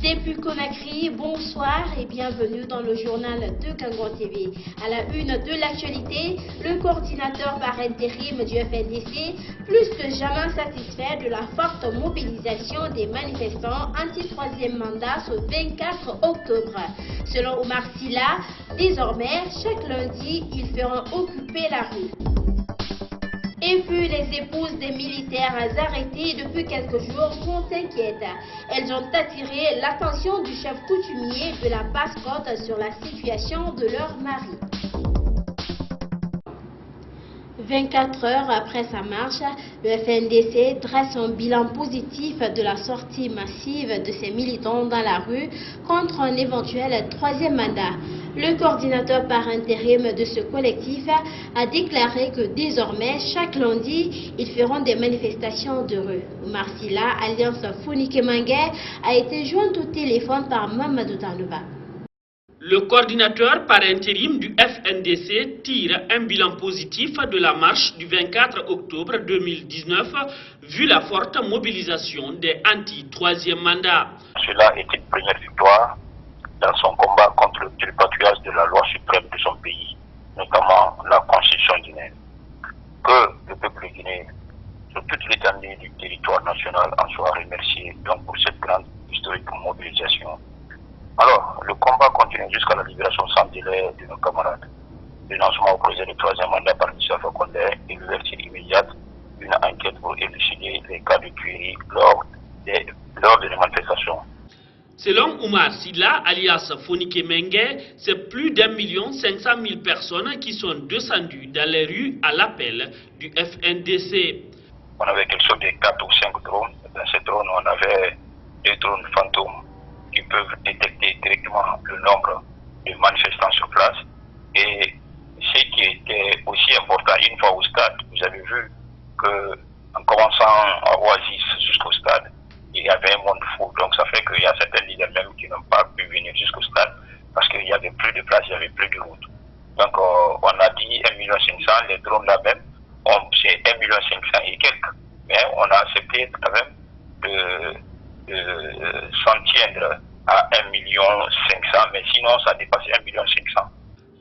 Depuis Conakry, bonsoir et bienvenue dans le journal de Kangon TV. À la une de l'actualité, le coordinateur par intérim du FNDC, plus que jamais satisfait de la forte mobilisation des manifestants anti-troisième mandat ce 24 octobre. Selon Omar Silla, désormais, chaque lundi, ils feront occuper la rue. Et puis les épouses des militaires arrêtés depuis quelques jours sont inquiètes. Elles ont attiré l'attention du chef coutumier de la Basse-Côte sur la situation de leur mari. 24 heures après sa marche, le FNDC dresse un bilan positif de la sortie massive de ses militants dans la rue contre un éventuel troisième mandat. Le coordinateur par intérim de ce collectif a déclaré que désormais, chaque lundi, ils feront des manifestations de rue. Omar Silla, Alliance Fonike Mangué, a été joint au téléphone par Mamadou Tanouba. Le coordinateur par intérim du FNDC tire un bilan positif de la marche du 24 octobre 2019, vu la forte mobilisation des anti-troisième mandat. Cela est une première victoire dans son combat contre le tripatouillage de la loi suprême de son pays, notamment la constitution guinéenne. Que le peuple guinéen, sur toute l'étendue du territoire national, en soit remercié donc pour cette grande historique mobilisation. Alors, le combat continue jusqu'à la libération sans délai de nos camarades. Le lancement au projet de troisième mandat par Moussa Fakonde et l'ouverture immédiate d'une enquête pour élucider les cas de tuerie lors des manifestations. Selon Omar Silla, alias Fonike Mengue, c'est plus d'1,5 million personnes qui sont descendues dans les rues à l'appel du FNDC. On avait quelque chose de 4 ou 5 drones. Dans ces drones, on avait 2 drones fantômes qui peuvent détecter directement le nombre de manifestants sur place. Et ce qui était aussi important, une fois au stade, vous avez vu qu'en commençant à Oasis jusqu'au stade, il y avait un monde fou. Donc ça fait qu'il y a certains leaders même qui n'ont pas pu venir jusqu'au stade parce qu'il n'y avait plus de place, il n'y avait plus de route. Donc on a dit 1,5 million, les drones là même, c'est 1,5 million et quelques. Mais on a accepté quand même de s'en tiendre à 1,5 million, mais sinon ça dépasse 1,5 million.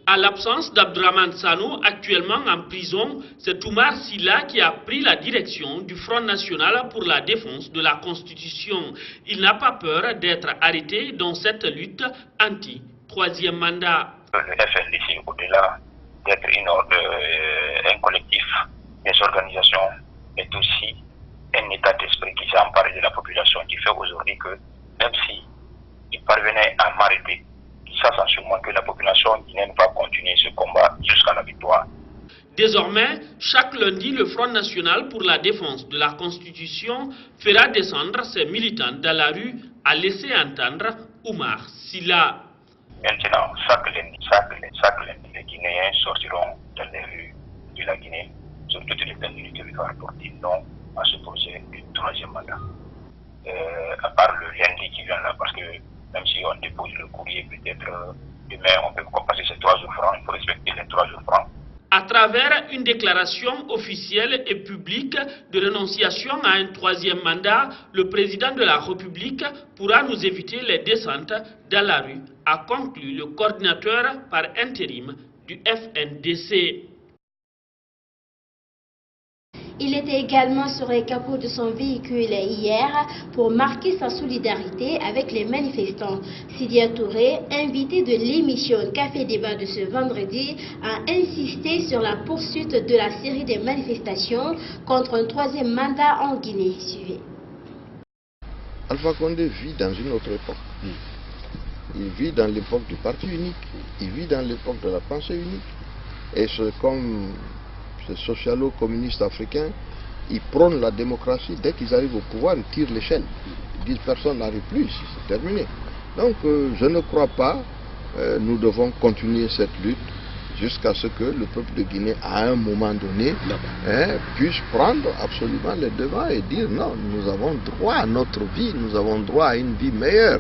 À l'absence d'Abdraman Sano, actuellement en prison, c'est Omar Silla qui a pris la direction du Front National pour la défense de la Constitution. Il n'a pas peur d'être arrêté dans cette lutte anti-troisième mandat. Le FNDC, au-delà d'être un collectif, des organisations, est aussi un état d'esprit qui s'est emparé de la population, qui fait aujourd'hui que même si il parvenait à m'arrêter, ça sent sûrement que la population guinéenne va continuer ce combat jusqu'à la victoire. Désormais, chaque lundi, le Front National pour la défense de la Constitution fera descendre ses militants dans la rue, a laissé entendre Omar Silla. Maintenant, chaque lundi, les Guinéens sortiront dans les rues de la Guinée, sur toutes les plaines du territoire, pour dire non à ce projet du troisième mandat. À part le lundi qui vient là, parce que même si on dépose le courrier, peut-être demain on peut passer ces 3 jours francs, il faut respecter les 3 jours francs. À travers une déclaration officielle et publique de renonciation à un troisième mandat, le président de la République pourra nous éviter les descentes dans la rue, a conclu le coordinateur par intérim du FNDC. Il était également sur les capots de son véhicule hier pour marquer sa solidarité avec les manifestants. Sidia Touré, invité de l'émission Café Débat de ce vendredi, a insisté sur la poursuite de la série des manifestations contre un troisième mandat en Guinée. Suivez. Alpha Condé vit dans une autre époque. Il vit dans l'époque du parti unique. Il vit dans l'époque de la pensée unique. Et c'est comme ces socialo-communistes africains, ils prônent la démocratie. Dès qu'ils arrivent au pouvoir, ils tirent l'échelle. Ils disent personne n'arrive plus, c'est terminé. Donc je ne crois pas, nous devons continuer cette lutte jusqu'à ce que le peuple de Guinée, à un moment donné, puisse prendre absolument les devants et dire non, nous avons droit à notre vie, nous avons droit à une vie meilleure.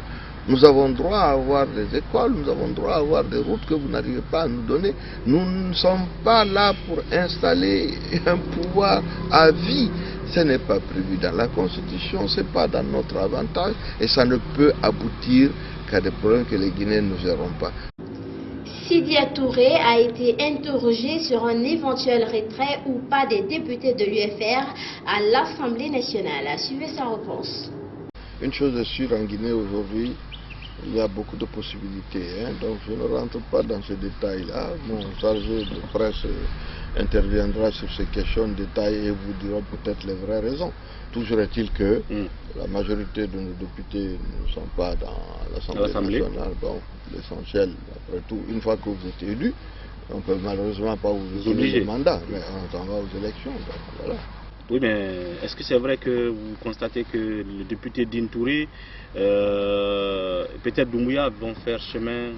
Nous avons droit à avoir des écoles, nous avons droit à avoir des routes que vous n'arrivez pas à nous donner. Nous ne sommes pas là pour installer un pouvoir à vie. Ce n'est pas prévu dans la Constitution, ce n'est pas dans notre avantage et ça ne peut aboutir qu'à des problèmes que les Guinéens ne géreront pas. Sidia Touré a été interrogé sur un éventuel retrait ou pas des députés de l'UFR à l'Assemblée nationale. Suivez sa réponse. Une chose est sûre, en Guinée aujourd'hui, il y a beaucoup de possibilités, donc je ne rentre pas dans ces détails-là. Mon chargé de presse interviendra sur ces questions de détail et vous dira peut-être les vraies raisons. Toujours est-il que la majorité de nos députés ne sont pas dans l'Assemblée nationale. Donc l'essentiel, après tout, une fois que vous êtes élu, on ne peut malheureusement pas vous donner le mandat, mais on s'en va aux élections. Donc, voilà. Oui, mais est-ce que c'est vrai que vous constatez que les députés d'Intouré, peut-être Doumbouya, vont faire chemin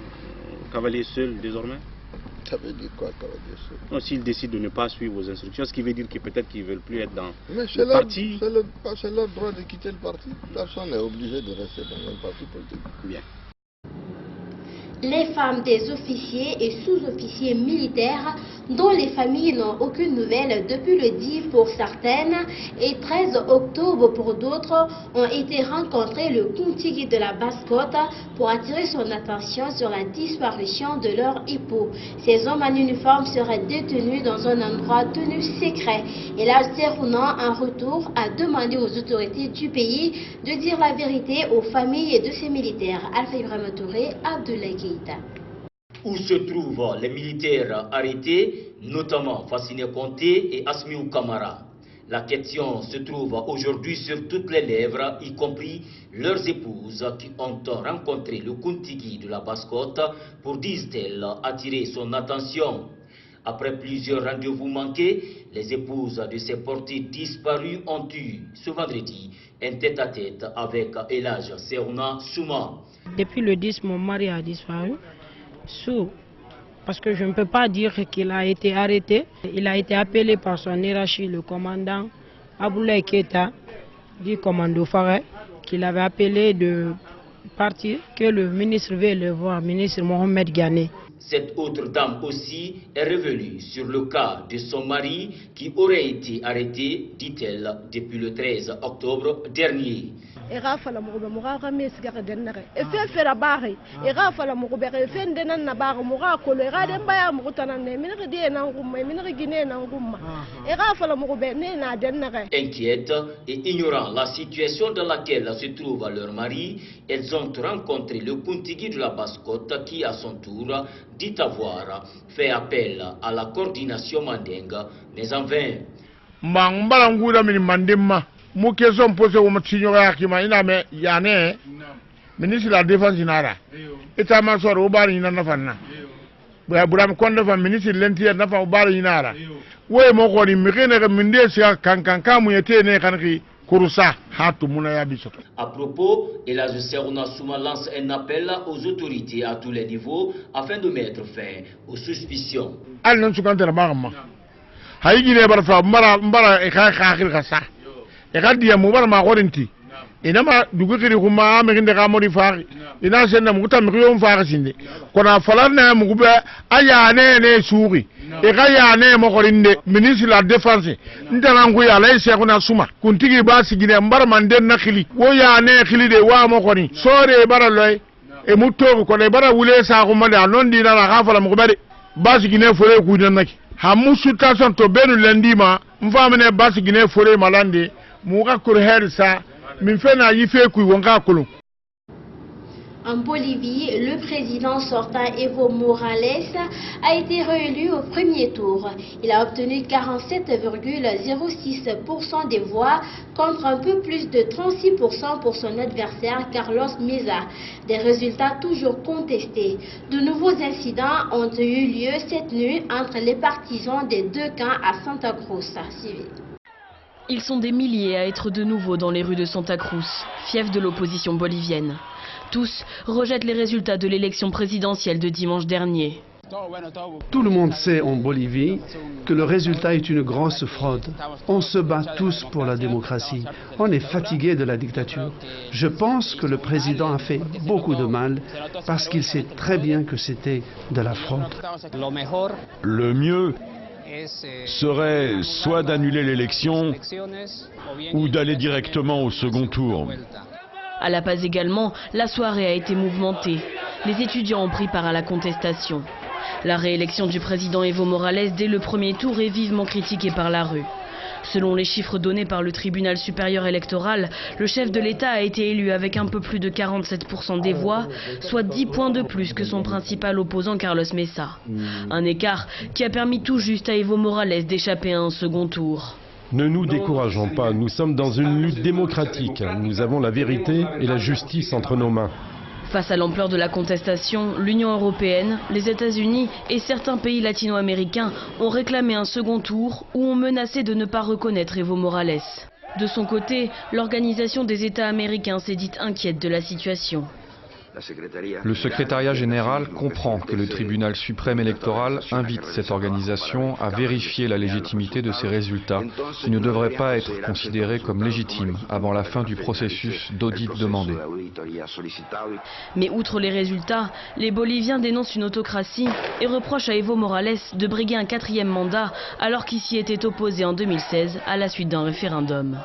cavalier seul désormais? Ça veut dire quoi, cavalier seul? Non, s'ils décident de ne pas suivre vos instructions, ce qui veut dire que peut-être qu'ils ne veulent plus être dans le parti. C'est leur droit de quitter le parti. Personne n'est obligé de rester dans un parti politique. Bien. Les femmes des officiers et sous-officiers militaires dont les familles n'ont aucune nouvelle depuis le 10 pour certaines et 13 octobre pour d'autres ont été rencontrées le Kuntigi de la Basse-Côte pour attirer son attention sur la disparition de leur époux. Ces hommes en uniforme seraient détenus dans un endroit tenu secret et la Serouna en retour a demandé aux autorités du pays de dire la vérité aux familles de ces militaires. Alpha Ibrahima Touré, Abdoulaye Keïta. Où se trouvent les militaires arrêtés, notamment Fassine Conté et Asmiou Kamara? La question se trouve aujourd'hui sur toutes les lèvres, y compris leurs épouses qui ont rencontré le Kuntigi de la Basse-Côte pour, disent-elles, attirer son attention. Après plusieurs rendez-vous manqués, les épouses de ces portés disparus ont eu ce vendredi un tête-à-tête avec Elhadj Serouna Souma. Depuis le 10, mon mari a disparu. Parce que je ne peux pas dire qu'il a été arrêté. Il a été appelé par son hiérarchie, le commandant Abdoulaye Keïta, du commando Faré, qu'il avait appelé de partir, que le ministre veut le voir, ministre Mohamed Ghané. Cette autre dame aussi est revenue sur le cas de son mari qui aurait été arrêté, dit-elle, depuis le 13 octobre dernier. Inquiètes et ignorant la situation dans laquelle se trouve leur mari, elles ont rencontré le Kuntigi de la Basse-Côte qui, à son tour, dit avoir fait appel à la coordination mandingue, mais en vain. Mon question posée au Moutinhoya qui m'a inamé Yane, ministre de la Défense inara. État major au bar inanafana. Bouram Kondefa, ministre de l'Intérieur nafa au bar inara. Ouais, mon cori, Mirene Mindésia, Kankanka, Mouyete, Kanri, Kurusa, Hatu Mounaya Bissot. À propos, Elhadj Serouna Souma lance un appel aux autorités à tous les niveaux afin de mettre fin aux suspicions. Al non sukante la barma. Haïgi ne barfa, Mbara et Kakir Kassa. Et quand il y a un moment où il y a un double kuma mekinde kamori fari ina senda mukuta mkiyo mfari sinde kona falana mukube aya ne suri e kaya ne mokorinde ministre la défense ndana nguya la ise kuna suma kuntigi basi gine mbara manden na khili wo ya ne khili de wa mokoni sore bara loy e mutogo ko le bara wule sa ko mande non dina la khafala mukube basi gine fore ku naki hamusu tason to benu lendima mfamene basi gine fore malande. En Bolivie, le président sortant Evo Morales a été réélu au premier tour. Il a obtenu 47,06% des voix contre un peu plus de 36% pour son adversaire Carlos Mesa. Des résultats toujours contestés. De nouveaux incidents ont eu lieu cette nuit entre les partisans des deux camps à Santa Cruz. Ils sont des milliers à être de nouveau dans les rues de Santa Cruz, fief de l'opposition bolivienne. Tous rejettent les résultats de l'élection présidentielle de dimanche dernier. Tout le monde sait en Bolivie que le résultat est une grosse fraude. On se bat tous pour la démocratie. On est fatigué de la dictature. Je pense que le président a fait beaucoup de mal parce qu'il sait très bien que c'était de la fraude. Le mieux serait soit d'annuler l'élection ou d'aller directement au second tour. À La Paz également, la soirée a été mouvementée. Les étudiants ont pris part à la contestation. La réélection du président Evo Morales dès le premier tour est vivement critiquée par la rue. Selon les chiffres donnés par le tribunal supérieur électoral, le chef de l'État a été élu avec un peu plus de 47% des voix, soit 10 points de plus que son principal opposant Carlos Mesa. Un écart qui a permis tout juste à Evo Morales d'échapper à un second tour. Ne nous décourageons pas, nous sommes dans une lutte démocratique. Nous avons la vérité et la justice entre nos mains. Face à l'ampleur de la contestation, l'Union européenne, les États-Unis et certains pays latino-américains ont réclamé un second tour ou ont menacé de ne pas reconnaître Evo Morales. De son côté, l'Organisation des États américains s'est dite inquiète de la situation. Le secrétariat général comprend que le tribunal suprême électoral invite cette organisation à vérifier la légitimité de ces résultats qui ne devraient pas être considérés comme légitimes avant la fin du processus d'audit demandé. Mais outre les résultats, les Boliviens dénoncent une autocratie et reprochent à Evo Morales de briguer un 4e mandat alors qu'il s'y était opposé en 2016 à la suite d'un référendum.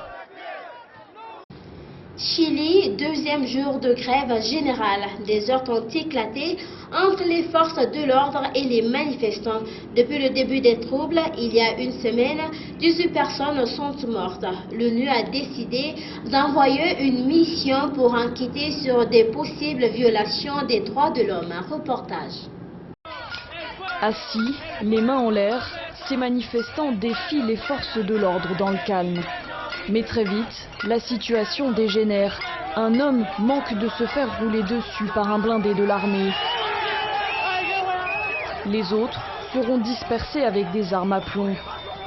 Chili, deuxième jour de grève générale. Des heurts ont éclaté entre les forces de l'ordre et les manifestants. Depuis le début des troubles, il y a une semaine, 18 personnes sont mortes. L'ONU a décidé d'envoyer une mission pour enquêter sur des possibles violations des droits de l'homme. Un reportage. Assis, les mains en l'air, ces manifestants défient les forces de l'ordre dans le calme. Mais très vite, la situation dégénère. Un homme manque de se faire rouler dessus par un blindé de l'armée. Les autres seront dispersés avec des armes à plomb.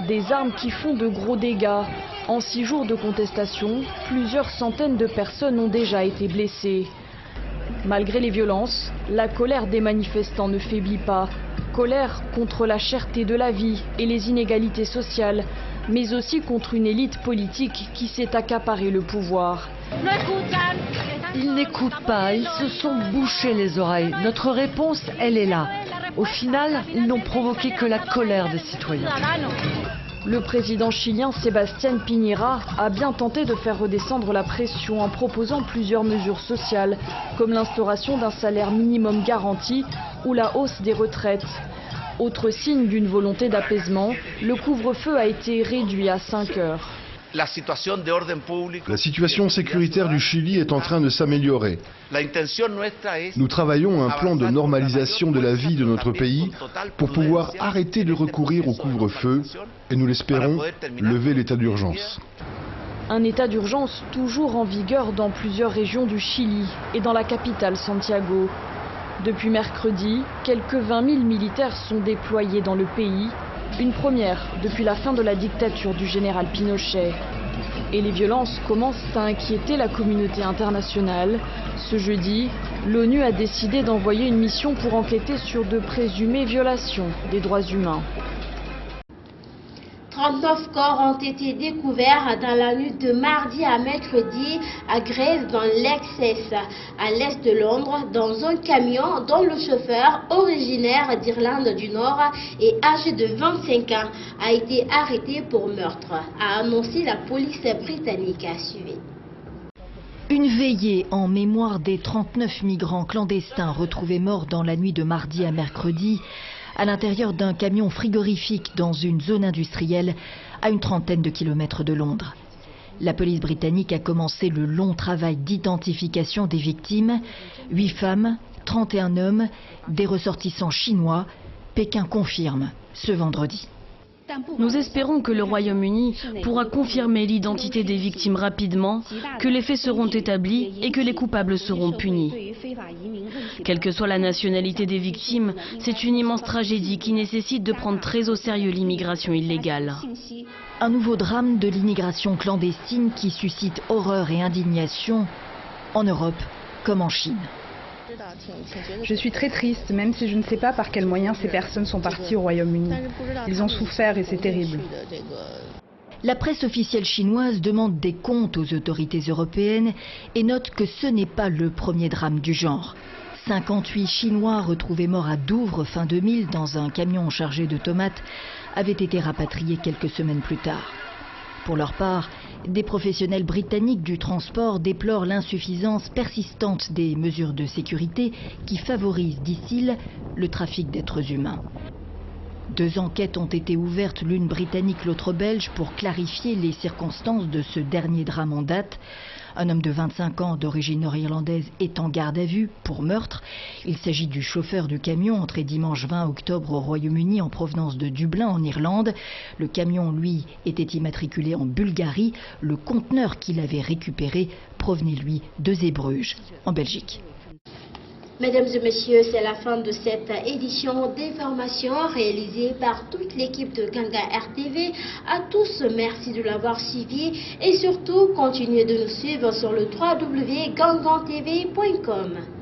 Des armes qui font de gros dégâts. En 6 jours de contestation, plusieurs centaines de personnes ont déjà été blessées. Malgré les violences, la colère des manifestants ne faiblit pas. Colère contre la cherté de la vie et les inégalités sociales, mais aussi contre une élite politique qui s'est accaparé le pouvoir. Ils n'écoutent pas, ils se sont bouchés les oreilles. Notre réponse, elle est là. Au final, ils n'ont provoqué que la colère des citoyens. Le président chilien Sebastián Piñera a bien tenté de faire redescendre la pression en proposant plusieurs mesures sociales, comme l'instauration d'un salaire minimum garanti ou la hausse des retraites. Autre signe d'une volonté d'apaisement, le couvre-feu a été réduit à 5 heures. La situation sécuritaire du Chili est en train de s'améliorer. Nous travaillons à un plan de normalisation de la vie de notre pays pour pouvoir arrêter de recourir au couvre-feu et, nous l'espérons, lever l'état d'urgence. Un état d'urgence toujours en vigueur dans plusieurs régions du Chili et dans la capitale Santiago. Depuis mercredi, quelques 20 000 militaires sont déployés dans le pays, une première depuis la fin de la dictature du général Pinochet. Et les violences commencent à inquiéter la communauté internationale. Ce jeudi, l'ONU a décidé d'envoyer une mission pour enquêter sur de présumées violations des droits humains. 39 corps ont été découverts dans la nuit de mardi à mercredi à Grays dans l'Essex, à l'est de Londres, dans un camion dont le chauffeur, originaire d'Irlande du Nord et âgé de 25 ans, a été arrêté pour meurtre, a annoncé la police britannique à suivre. Une veillée en mémoire des 39 migrants clandestins retrouvés morts dans la nuit de mardi à mercredi à l'intérieur d'un camion frigorifique dans une zone industrielle à une trentaine de kilomètres de Londres. La police britannique a commencé le long travail d'identification des victimes. 8 femmes, 31 hommes, des ressortissants chinois. Pékin confirme ce vendredi. Nous espérons que le Royaume-Uni pourra confirmer l'identité des victimes rapidement, que les faits seront établis et que les coupables seront punis. Quelle que soit la nationalité des victimes, c'est une immense tragédie qui nécessite de prendre très au sérieux l'immigration illégale. Un nouveau drame de l'immigration clandestine qui suscite horreur et indignation en Europe comme en Chine. Je suis très triste, même si je ne sais pas par quels moyens ces personnes sont parties au Royaume-Uni. Ils ont souffert et c'est terrible. La presse officielle chinoise demande des comptes aux autorités européennes et note que ce n'est pas le premier drame du genre. 58 Chinois retrouvés morts à Douvres fin 2000 dans un camion chargé de tomates avaient été rapatriés quelques semaines plus tard. Pour leur part, des professionnels britanniques du transport déplorent l'insuffisance persistante des mesures de sécurité qui favorisent, disent-ils, le trafic d'êtres humains. 2 enquêtes ont été ouvertes, l'une britannique, l'autre belge, pour clarifier les circonstances de ce dernier drame en date. Un homme de 25 ans d'origine nord-irlandaise est en garde à vue pour meurtre. Il s'agit du chauffeur du camion entré dimanche 20 octobre au Royaume-Uni en provenance de Dublin en Irlande. Le camion, lui, était immatriculé en Bulgarie. Le conteneur qu'il avait récupéré provenait, lui, de Zeebrugge, en Belgique. Mesdames et messieurs, c'est la fin de cette édition d'information réalisée par toute l'équipe de Ganga RTV. À tous, merci de l'avoir suivi et surtout, continuez de nous suivre sur le www.gangantv.com.